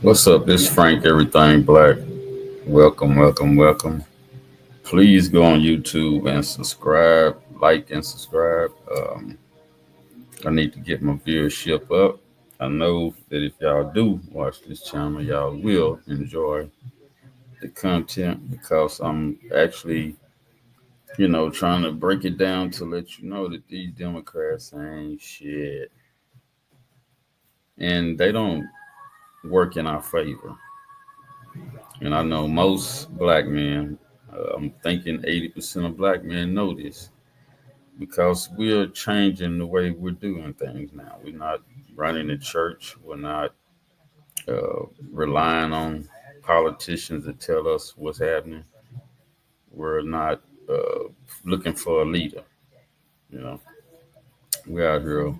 What's up? This is Frank, Everything Black. Welcome, welcome, welcome. Please go on YouTube and subscribe, like and subscribe. I need to get my viewership up. I know that if y'all do watch this channel, y'all will enjoy the content because I'm actually, trying to break it down to let you know that these Democrats ain't shit. And they don't work in our favor. And I know most black men, I'm thinking 80% of black men know this because we're changing the way we're doing things now. We're not running the church, we're not relying on politicians to tell us what's happening, we're not uh, looking for a leader. You know, we're out here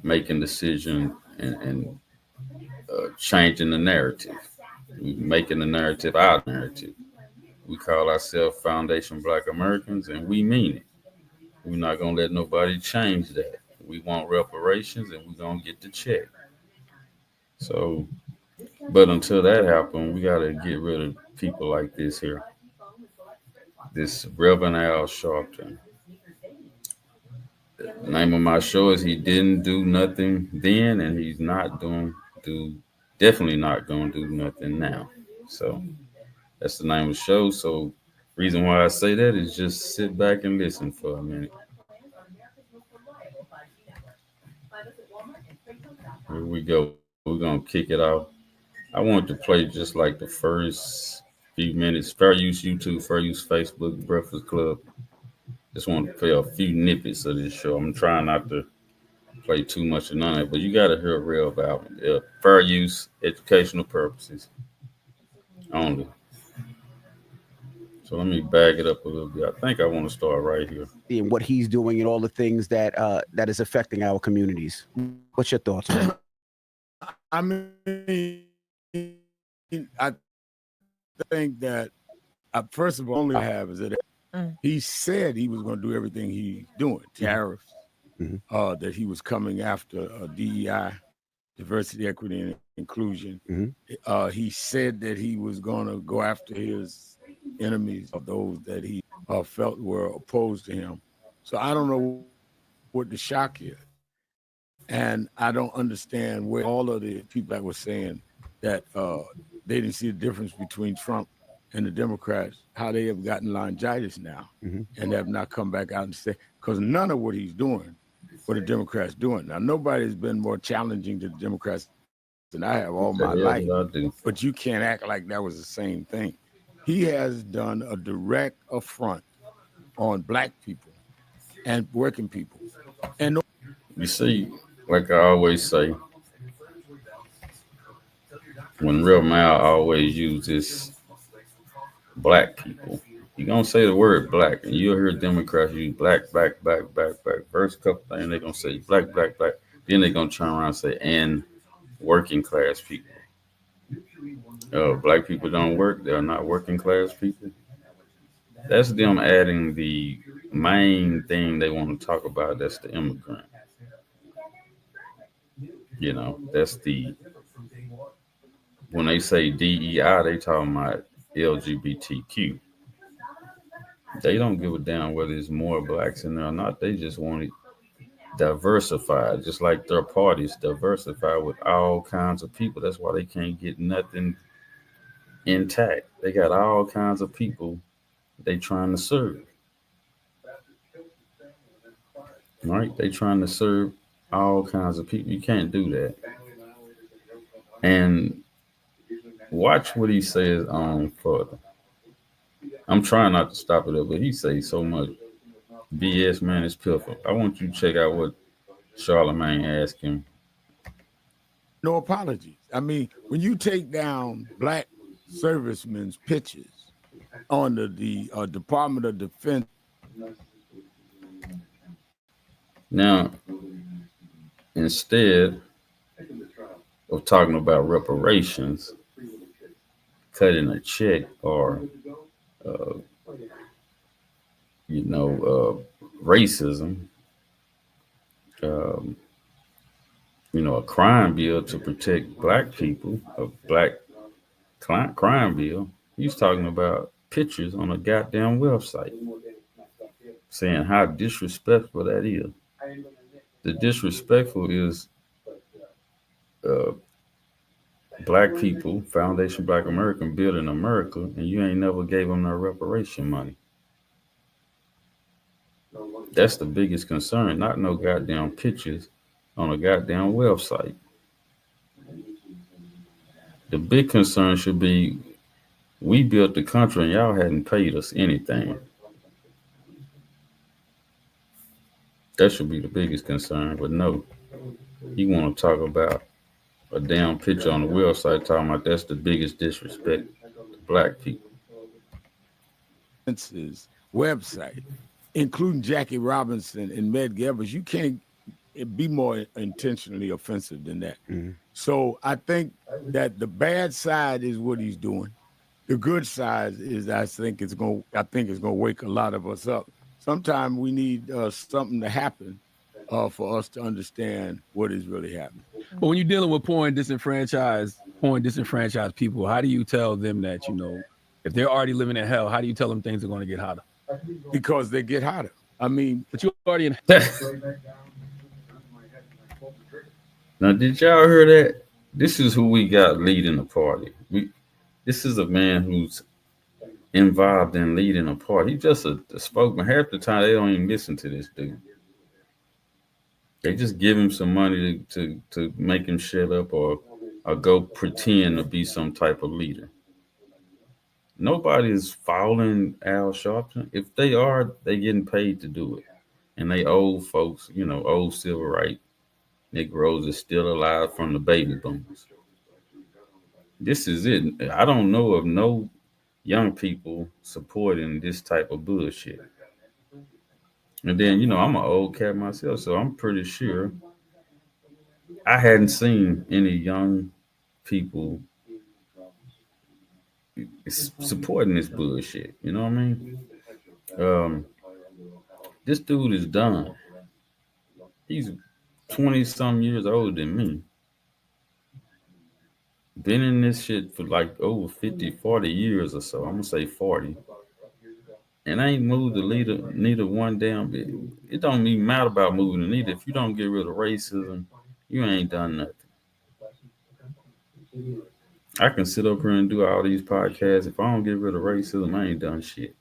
making decisions and changing the narrative, making the narrative our narrative. We call ourselves Foundation Black Americans, and we mean it. We're not gonna let nobody change that. We want reparations, and we're gonna get the check. So, but until that happens, we gotta get rid of people like this here. This Reverend Al Sharpton. The name of my show is "He Didn't Do Nothing Then, and He's Not Doing Do Definitely Not Gonna Do Nothing Now." So that's the name of the show. So, reason why I say that is just sit back and listen for a minute. Here we go. We're gonna kick it off. I want to play just like the first few minutes. Fair use YouTube, fair use Facebook, Breakfast Club. Just want to play a few snippets of this show. I'm trying not to play too much of none of it, but you got to hear real about it. Fair use, educational purposes only. So let me back it up a little bit. I think I want to start right here. And what he's doing and all the things that is affecting our communities. What's your thoughts, man? I mean, I think that first of all, only I have is that he said he was going to do everything he's doing, tariffs, that he was coming after DEI, diversity, equity, and inclusion. He said that he was going to go after his enemies, or those that he felt were opposed to him. So I don't know what the shock is. And I don't understand where all of the people that were saying that they didn't see the difference between Trump and the Democrats, how they have gotten laryngitis now and have not come back out and say, because none of what he's doing, what the Democrats doing. Now, nobody's been more challenging to the Democrats than I have all my life, but you can't act like that was the same thing. He has done a direct affront on black people and working people. And you see, like I always say, when Real Mal always uses black people, you're gonna say the word black, and you'll hear Democrats use black, black, black, black, black. First couple things they're gonna say black, black, black. Then they're gonna turn around and say and working class people. Black people don't work; they're not working class people. That's them adding the main thing they want to talk about. That's the immigrant. That's the when they say DEI, they talking about LGBTQ. They don't give a damn whether there's more blacks in there or not. They just want it diversified, just like their parties diversified with all kinds of people. That's why they can't get nothing intact. They got all kinds of people they trying to serve. Right? They trying to serve all kinds of people. You can't do that. And watch what he says on further. I'm trying not to stop it up, but he says so much BS, man. It's pitiful. I want you to check out what Charlemagne asked him. No apologies. I mean, when you take down black servicemen's pictures on the Department of Defense. Now, instead of talking about reparations, cutting a check, or uh, racism, a crime bill to protect black people, a black crime bill. He's talking about pictures on a goddamn website, saying how disrespectful that is. The disrespectful is uh, black people, Foundation Black American, building America, and you ain't never gave them no reparation money. That's the biggest concern, not no goddamn pictures on a goddamn website. The big concern should be we built the country and y'all hadn't paid us anything. That should be the biggest concern. But no, you want to talk about a damn picture on the website talking about that's the biggest disrespect to black people. Website, including Jackie Robinson and Medgar Evers, you can't be more intentionally offensive than that. Mm-hmm. So I think that the bad side is what he's doing. The good side is I think it's going to wake a lot of us up. Sometimes we need something to happen for us to understand what is really happening. But when you're dealing with poor and disenfranchised people, how do you tell them that, if they're already living in hell, how do you tell them things are going to get hotter? Because they get hotter. I mean, but you already in. Now, did y'all hear that? This is who we got leading the party. This is a man who's involved in leading a party. He's just a spokesman. Half the time, they don't even listen to this dude. They just give him some money to make him shut up or go pretend to be some type of leader. Nobody is following Al Sharpton. If they are, they getting paid to do it. And they old folks, old civil rights Negroes are still alive from the baby boomers. This is it. I don't know of no young people supporting this type of bullshit. And then, I'm an old cat myself, so I'm pretty sure I hadn't seen any young people supporting this bullshit. You know what I mean? This dude is done. He's 20-some years older than me. Been in this shit for like over 50, 40 years or so. I'm going to say 40. And I ain't moved the leader neither one damn bit. It don't even matter about moving the neither. If you don't get rid of racism, you ain't done nothing. I can sit up here and do all these podcasts. If I don't get rid of racism, I ain't done shit.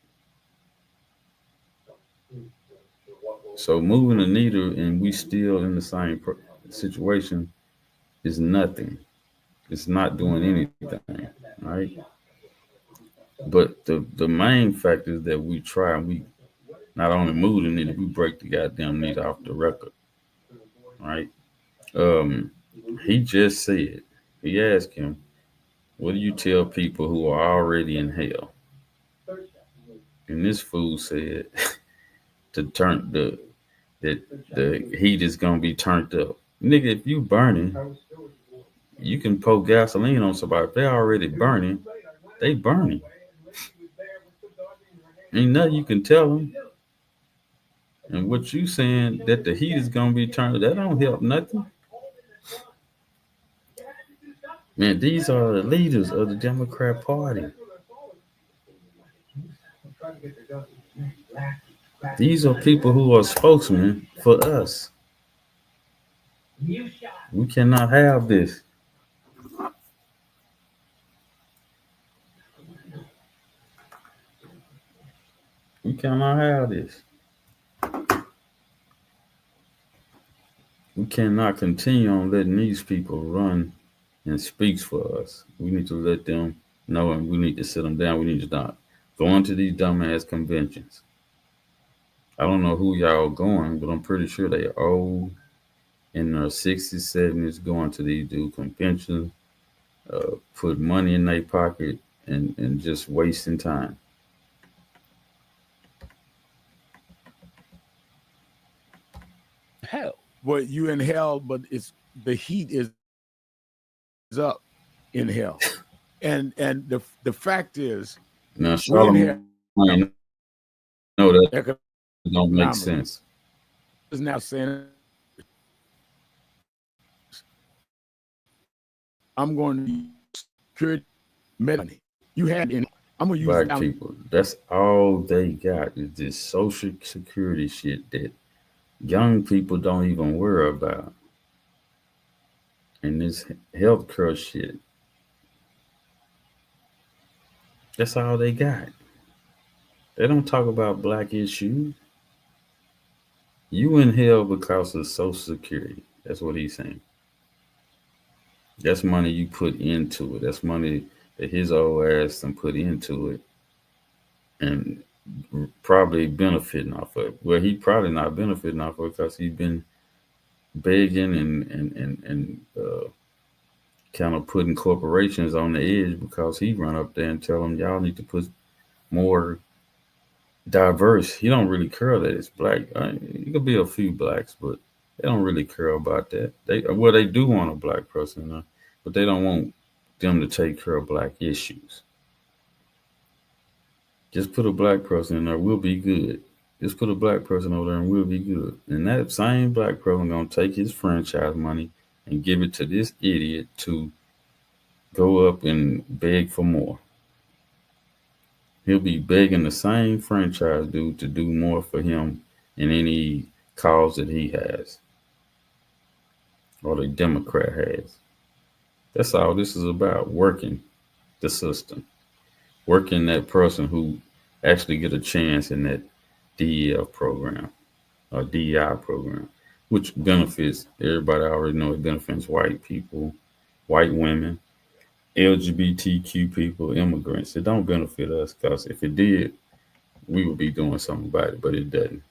So moving the needle and we still in the same situation is nothing. It's not doing anything, right? But the main fact is that we try and we not only move the needle, we break the goddamn needle off the record, right? He just said, he asked him, what do you tell people who are already in hell? And this fool said to turn that the heat is gonna be turned up. Nigga, if you burning, you can pour gasoline on somebody. If they're already burning, they burning. Ain't nothing you can tell them. And what you saying that the heat is gonna be turned, that don't help nothing. Man, these are the leaders of the Democrat Party. These are people who are spokesmen for us. We cannot have this. We cannot have this. We cannot continue on letting these people run and speak for us. We need to let them know, and we need to sit them down. We need to stop going to these dumbass conventions. I don't know who y'all going, but I'm pretty sure they are old in their 60s, 70s going to these conventions, put money in their pocket and just wasting time. Hell. Well, you in hell, but it's the heat is up in hell. And the fact is, now Charlamagne, no, that don't make sense. Is now saying I'm going to use security money. You had in. I'm gonna use Black people, that's all they got is this social security shit that young people don't even worry about. And this healthcare shit, that's all they got. They don't talk about black issues. You in hell because of social security. That's what he's saying. That's money you put into it. That's money that his old ass done put into it and probably benefiting off of it. Well, he probably not benefiting off of it because he's been begging and kind of putting corporations on the edge because he run up there and tell them y'all need to put more diverse. He don't really care that it's black. It could be a few blacks, but they don't really care about that. They do want a black person, but they don't want them to take care of black issues. Just put a black person in there, we'll be good. Just put a black person over there and we'll be good. And that same black person gonna take his franchise money and give it to this idiot to go up and beg for more. He'll be begging the same franchise dude to do more for him in any cause that he has or the Democrat has. That's all this is about, working the system, working that person who actually get a chance in that DEF program or DEI program, which benefits everybody. I already know it benefits white people, white women, LGBTQ people, immigrants. It don't benefit us because if it did, we would be doing something about it, but it doesn't.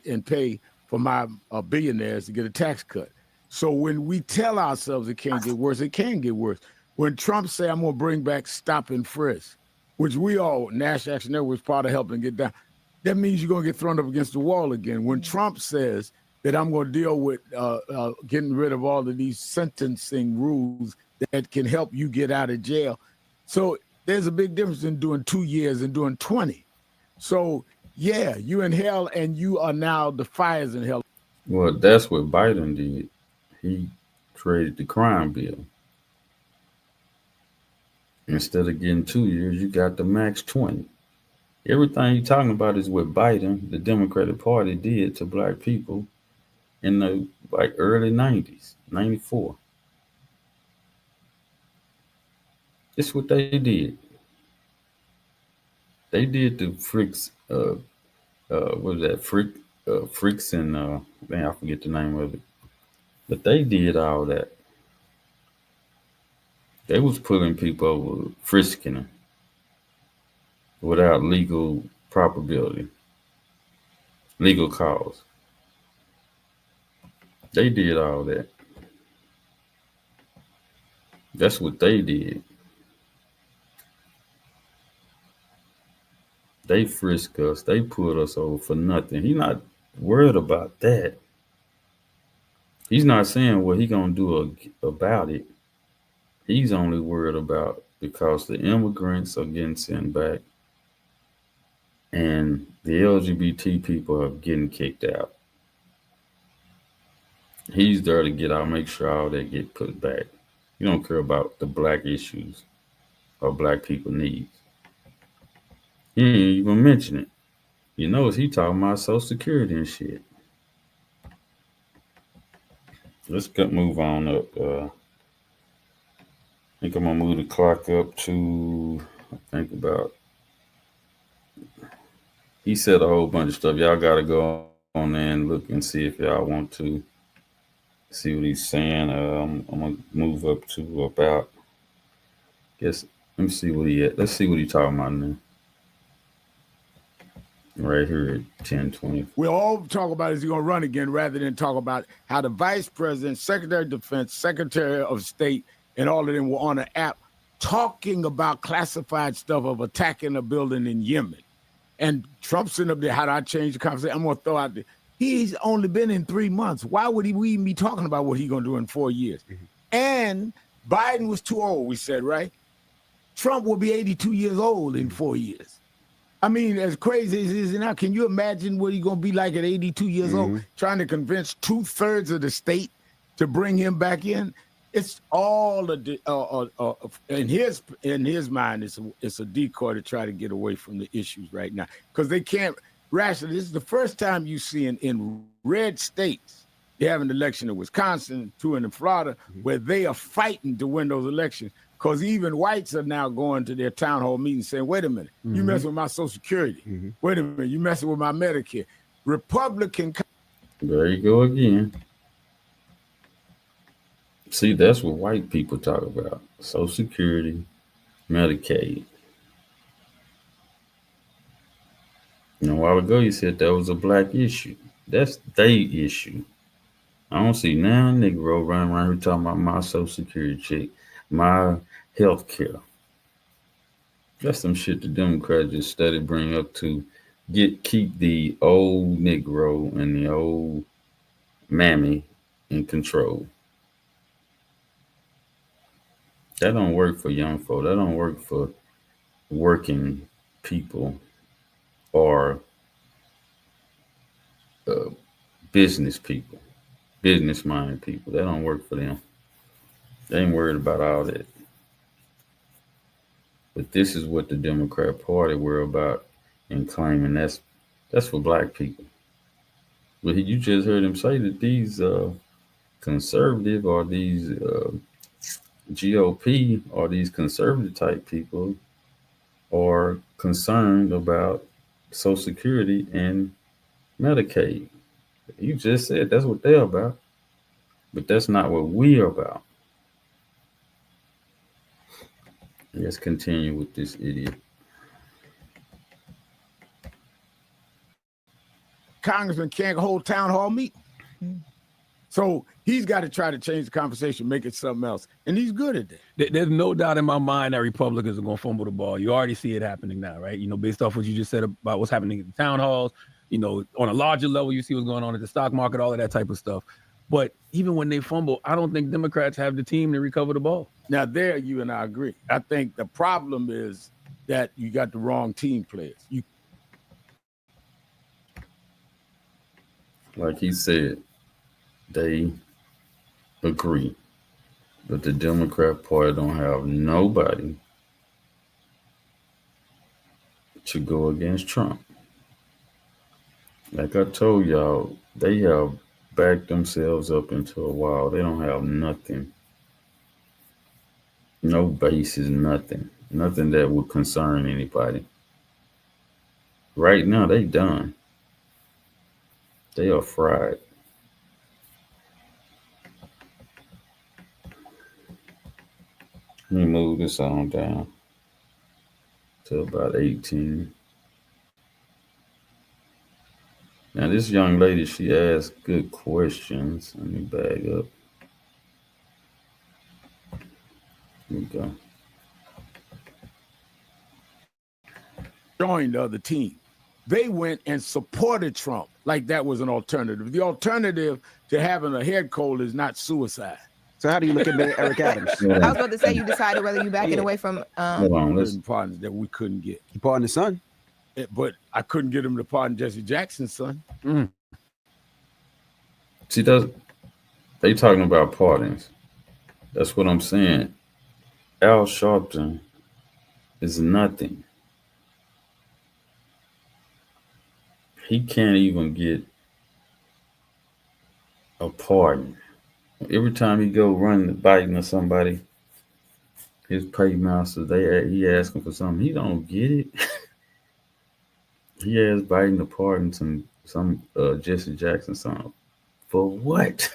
and pay for my billionaires to get a tax cut. So when we tell ourselves it can't get worse, it can get worse. When Trump say I'm going to bring back stop and frisk, which we all, National Action Network was part of helping get down, that means you're going to get thrown up against the wall again. When Trump says that I'm going to deal with getting rid of all of these sentencing rules that can help you get out of jail. So there's a big difference in doing 2 years and doing 20. So, yeah, you in hell and you are now the fires in hell. Well, that's what Biden did. He created the crime bill. Instead of getting 2 years, you got the max 20. Everything you're talking about is what Biden, the Democratic Party, did to black people in the early 90s, 94. It's what they did. They did the freaks, what was that, freaks and, man, I forget the name of it. But they did all that. They was pulling people over, frisking them without legal probability, legal cause. They did all that. That's what they did. They frisk us. They put us over for nothing. He's not worried about that. He's not saying what he gonna do about it. He's only worried about because the immigrants are getting sent back and the LGBT people are getting kicked out. He's there to make sure all that get put back. You don't care about the black issues or black people needs. He ain't even mention it. You notice he talking about Social Security and shit. Let's move on up. I think I'm gonna move the clock up to he said a whole bunch of stuff. Y'all gotta go on there and look and see if y'all want to see what he's saying. I'm gonna move up to about, let me see what he at. Let's see what he's talking about now. Right here at 10:20. We'll all talk about is he going to run again rather than talk about how the vice president, secretary of defense, secretary of state, and all of them were on an app talking about classified stuff of attacking a building in Yemen. And Trump's sitting up there, how do I change the conversation? I'm going to throw out there. He's only been in 3 months. Why would we even be talking about what he's going to do in 4 years? Mm-hmm. And Biden was too old, we said, right? Trump will be 82 years old in 4 years. I mean, as crazy as he is now, can you imagine what he's going to be like at 82 years old, trying to convince 2/3 of the state to bring him back in? It's all in his mind. It's a decoy to try to get away from the issues right now because they can't rationally. This is the first time you see in red states. They have an election in Wisconsin, 2 in Florida, where they are fighting to win those elections. Because even whites are now going to their town hall meetings saying, wait a minute, you messing with my Social Security. Wait a minute, you messing with my Medicare. Republican. There you go again. See, that's what white people talk about. Social Security, Medicaid. A while ago you said that was a black issue. That's their issue. I don't see now Negro running around here talking about my Social Security check, my health care. That's some shit the Democrats just steady bring up to keep the old Negro and the old mammy in control. That don't work for young folk. That don't work for working people or business people, business-minded people. That don't work for them. They ain't worried about all that. But this is what the Democrat Party were about and claiming that's for black people. But you just heard him say that these conservative or these GOP or these conservative type people are concerned about Social Security and Medicaid. You just said that's what they're about. But that's not what we are about. Let's continue with this idiot. Congressman can't hold town hall meeting. So he's got to try to change the conversation, make it something else. And he's good at that. There's no doubt in my mind that Republicans are going to fumble the ball. You already see it happening now, right? Based off what you just said about what's happening at the town halls, on a larger level, you see what's going on at the stock market, all of that type of stuff. But even when they fumble, I don't think Democrats have the team to recover the ball. Now, there you and I agree. I think the problem is that you got the wrong team players. Like he said, they agree. But the Democrat Party don't have nobody to go against Trump. Like I told y'all, they have backed themselves up into a wall. They don't have nothing. No basis, nothing. Nothing that would concern anybody. Right now, they done. They are fried. Let me move this on down to about 18. Now, this young lady, she asked good questions. Let me back up. Here we go. Joined the other team. They went and supported Trump like that was an alternative. The alternative to having a head cold is not suicide. So how do you look at Eric Adams? I was about to say you decided whether you backing away from Hold on, listen. Partners that we couldn't get. He pardoned his son. But I couldn't get him to pardon Jesse Jackson's son. See, they talking about pardons. That's what I'm saying. Al Sharpton is nothing. He can't even get a pardon. Every time he go running to biting or somebody, his paymaster, he asking for something. He don't get it. He asked Biden to pardon some Jesse Jackson son. For what?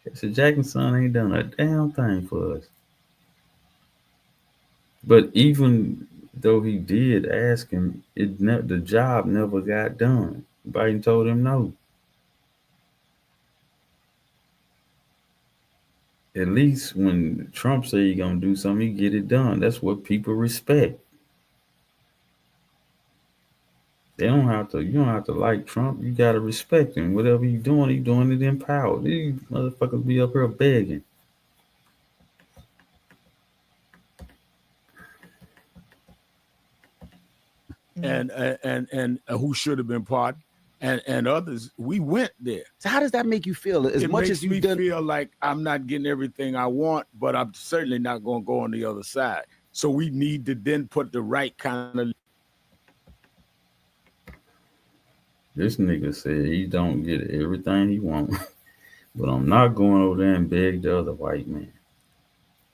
Jesse Jackson's son ain't done a damn thing for us. But even though he did ask him, the job never got done. Biden told him no. At least when Trump say he gonna do something, he get it done. That's what people respect. You don't have to like Trump. You gotta respect him. Whatever he's doing it in power. These motherfuckers be up here begging. and who should have been part, and others. We went there. So how does that make you feel? As It much makes as you've me done, feel like I'm not getting everything I want, but I'm certainly not going to go on the other side. So we need to then put the right kind of. This nigga said he don't get everything he want, but I'm not going over there and beg the other white man,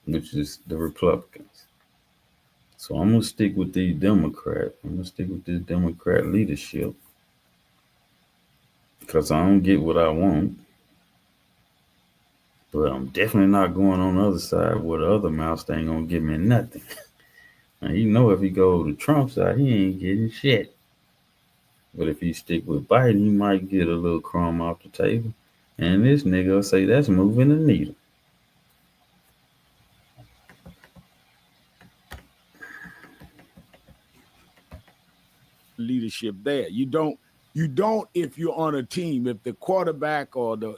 which is the Republicans. So I'm gonna stick with these Democrats. I'm gonna stick with this Democrat leadership because I don't get what I want. But I'm definitely not going on the other side where the other mouse ain't gonna give me nothing. And you know if he go to Trump's side, he ain't getting shit. But if he stick with Biden, he might get a little crumb off the table. And this nigga will say that's moving the needle. Leadership there. You don't if you're on a team, if the quarterback or the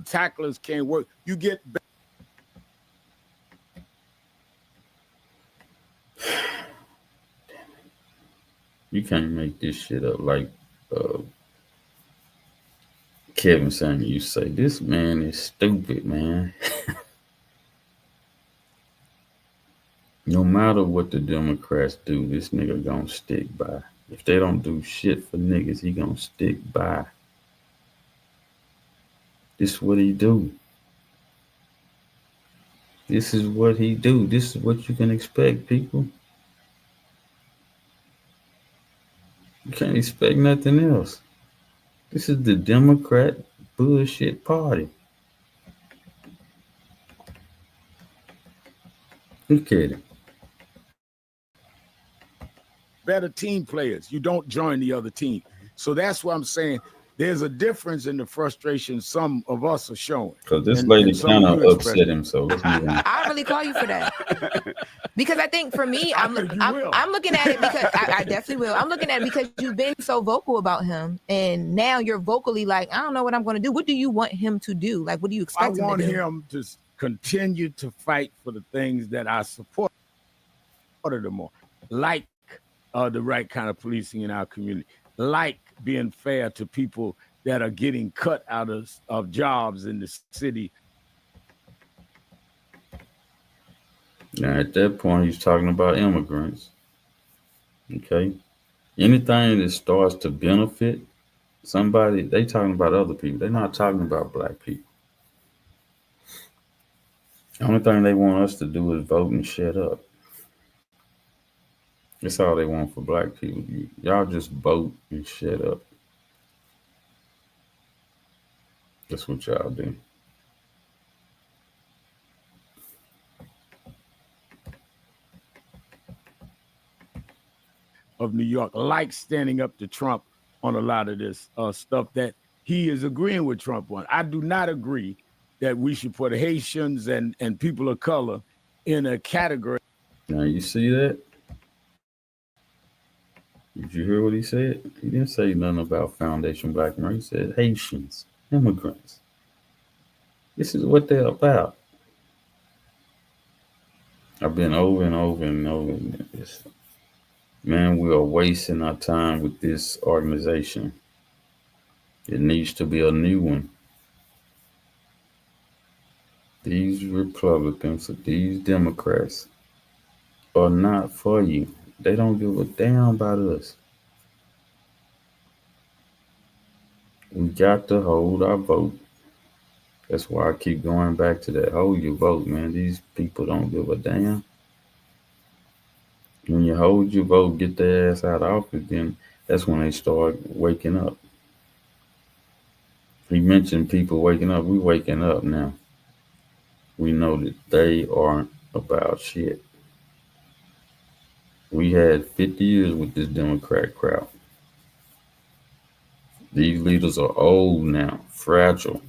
tacklers can't work, you get back. You can't make this shit up like Kevin Samuel used to say. This man is stupid, man. No matter what the Democrats do, this nigga gonna stick by. If they don't do shit for niggas, he gonna stick by. This is what he do. This is what he do. This is what you can expect, people. You can't expect nothing else. This is the Democrat bullshit party. Look at it. Better team players. You don't join the other team. So that's what I'm saying. There's a difference in the frustration some of us are showing. Because this lady kind of upset him, so let's move on. I really call you for that. Because I think for me, I'm looking at it because I definitely will. I'm looking at it because you've been so vocal about him, and now you're vocally like, I don't know what I'm going to do. What do you want him to do? Like, what do you expect him to do? I want him to continue to fight for the things that I supported him on, like the right kind of policing in our community, like being fair to people that are getting cut out of jobs in the city. Now, at that point, he's talking about immigrants. Okay? Anything that starts to benefit somebody, they talking about other people. They're not talking about black people. The only thing they want us to do is vote and shut up. That's all they want for black people. Y'all just vote and shut up. That's what y'all do. Of New York, like standing up to Trump on a lot of this stuff that he is agreeing with Trump on. I do not agree that we should put Haitians and people of color in a category. Now, you see that? Did you hear what he said? He didn't say nothing about Foundation Black America. He said Haitians, immigrants. This is what they're about. I've been over and over and over this. Man, we are wasting our time with this organization. It needs to be a new one. These Republicans, these Democrats are not for you. They don't give a damn about us. We got to hold our vote. That's why I keep going back to that. Hold your vote, man. These people don't give a damn. When you hold your vote, get their ass out of office, then that's when they start waking up. He mentioned people waking up. We waking up now. We know that they aren't about shit. We had 50 years with this Democrat crowd. These leaders are old now, fragile.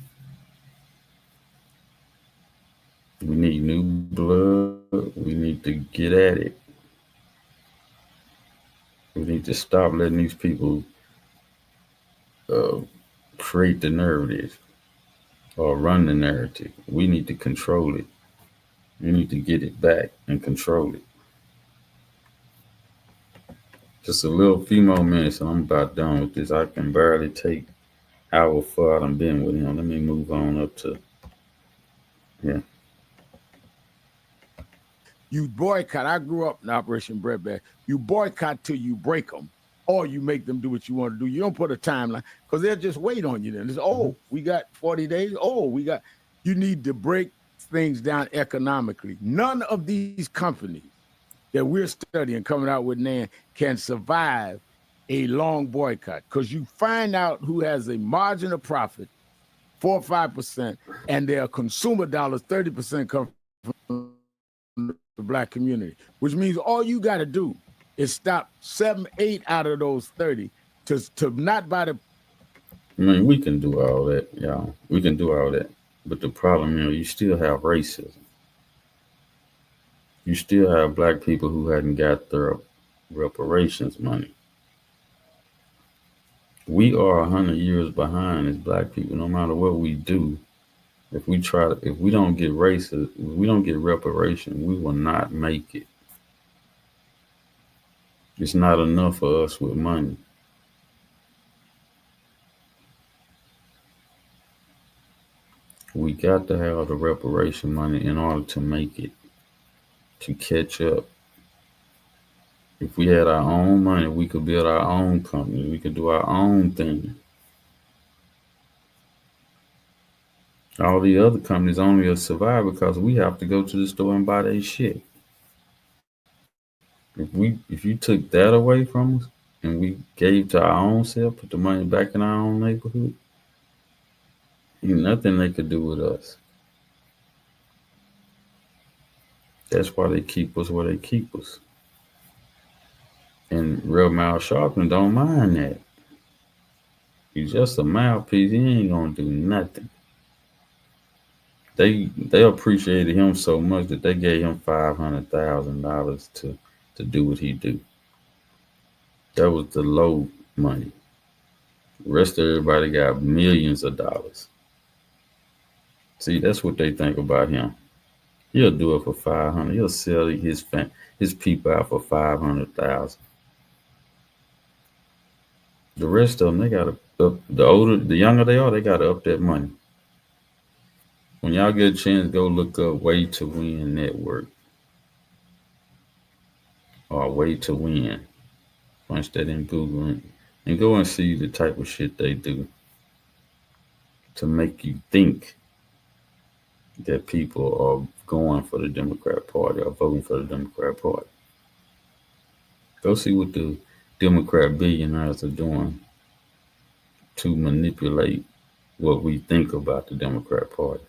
We need new blood. We need to get at it. We need to stop letting these people create the narrative or run the narrative. We need to control it. We need to get it back and control it. Just a little few more minutes, and I'm about done with this. I can barely take how far I've been with him. Let me move on up to yeah. You boycott. I grew up in Operation Breadbasket. You boycott till you break them, or you make them do what you want to do. You don't put a timeline because they'll just wait on you. Then it's we got 40 days. You need to break things down economically. None of these companies that we're studying coming out with NAN can survive a long boycott because you find out who has a margin of profit, 4 or 5%, and their consumer dollars, 30% come from the Black community, which means all you got to do is stop 7, 8 out of those 30 to not buy the. I mean, we can do all that, y'all. We can do all that. But the problem is you still have racism. You still have Black people who hadn't got their reparations money. We are 100 years behind as Black people, no matter what we do. If we don't get racist, if we don't get reparation, we will not make it. It's not enough for us with money. We got to have the reparation money in order to make it, to catch up. If we had our own money, we could build our own company. We could do our own thing. All the other companies only survive because we have to go to the store and buy their shit. If you took that away from us and we gave to our own self, put the money back in our own neighborhood, ain't nothing they could do with us. That's why they keep us where they keep us. And Real Mal Sharpton don't mind that. He's just a mouthpiece. He ain't gonna do nothing. They appreciated him so much that they gave him $500,000 to do what he do. That was the low money. The rest of everybody got millions of dollars. See, that's what they think about him. He'll do it for $500,000. He'll sell his people out for $500,000. The rest of them, they gotta up. The younger they are, they gotta up that money. When y'all get a chance, go look up Way to Win Network or Way to Win. Punch that in Google and go and see the type of shit they do to make you think that people are going for the Democrat Party or voting for the Democrat Party. Go see what the Democrat billionaires are doing to manipulate what we think about the Democrat Party.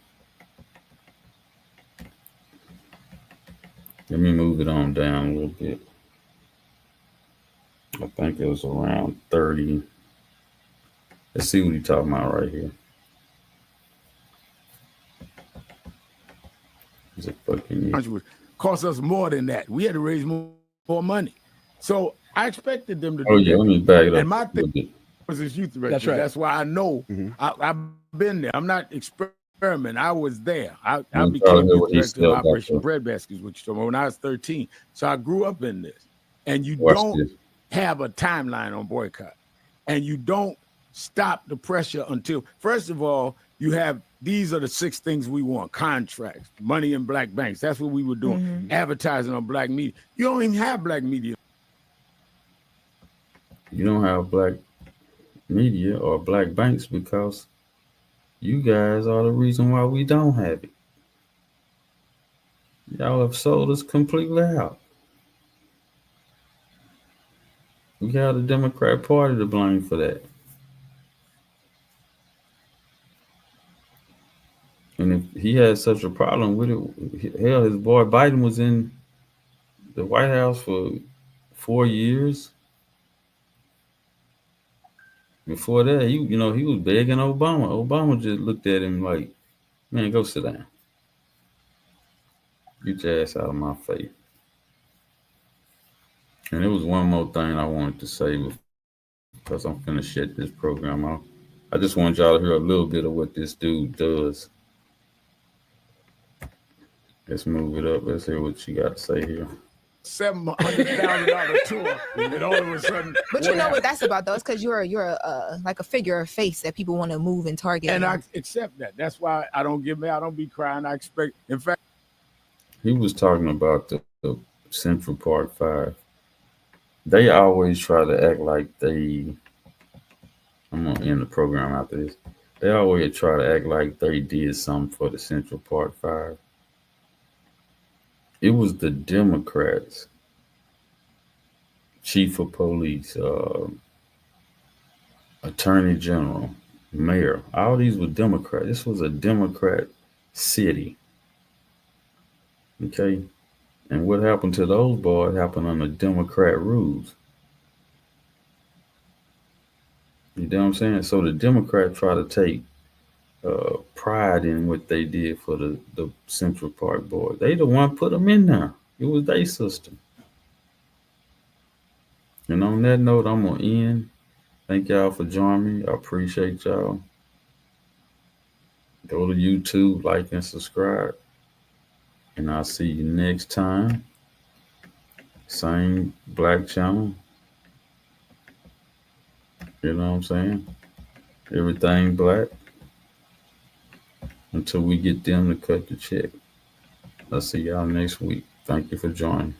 Let me move it on down a little bit. I think it was around 30. Let's see what he's talking about right here. Is it fucking cost us more than that. We had to raise more money. So I expected them to do that. Let me back it up. And my thing was this youth director. That's right. That's why I know I've been there. I'm not experimenting. I was there. I became the director of Operation Breadbasket, which when I was 13. So I grew up in this. And you don't have a timeline on boycott. And you don't stop the pressure until, first of all, you have, these are the 6 things we want: contracts, money in Black banks. That's what we were doing. Advertising on Black media. You don't even have Black media. You don't have Black media or Black banks because you guys are the reason why we don't have it. Y'all have sold us completely out. We got the Democrat Party to blame for that. And if he had such a problem with it, hell, his boy Biden was in the White House for 4 years. Before that, he was begging Obama. Obama just looked at him like, man, go sit down. Get your ass out of my face. And there was one more thing I wanted to say because I'm finna shut this program off. I just want y'all to hear a little bit of what this dude does. Let's move it up. Let's hear what you got to say here. $700,000 tour, and all of a sudden. But you know what that's about, though? It's because you're like a figure of face that people want to move and target. And I accept that. That's why I don't give me. I don't be crying. I expect. In fact, he was talking about the Central Park 5. They always try to act like they. I'm gonna end the program after this. They always try to act like they did something for the Central Park 5. It was the Democrats, chief of police, attorney general, mayor. All these were Democrats. This was a Democrat city. Okay? And what happened to those boys happened under Democrat rules. You know what I'm saying? So the Democrats try to take pride in what they did for the Central Park boys. They the one put them in there. It was their system. And on that note, I'm going to end. Thank y'all for joining me. I appreciate y'all. Go to YouTube, like and subscribe. And I'll see you next time. Same black channel. You know what I'm saying? Everything black. Until we get them to cut the check. I'll see y'all next week. Thank you for joining.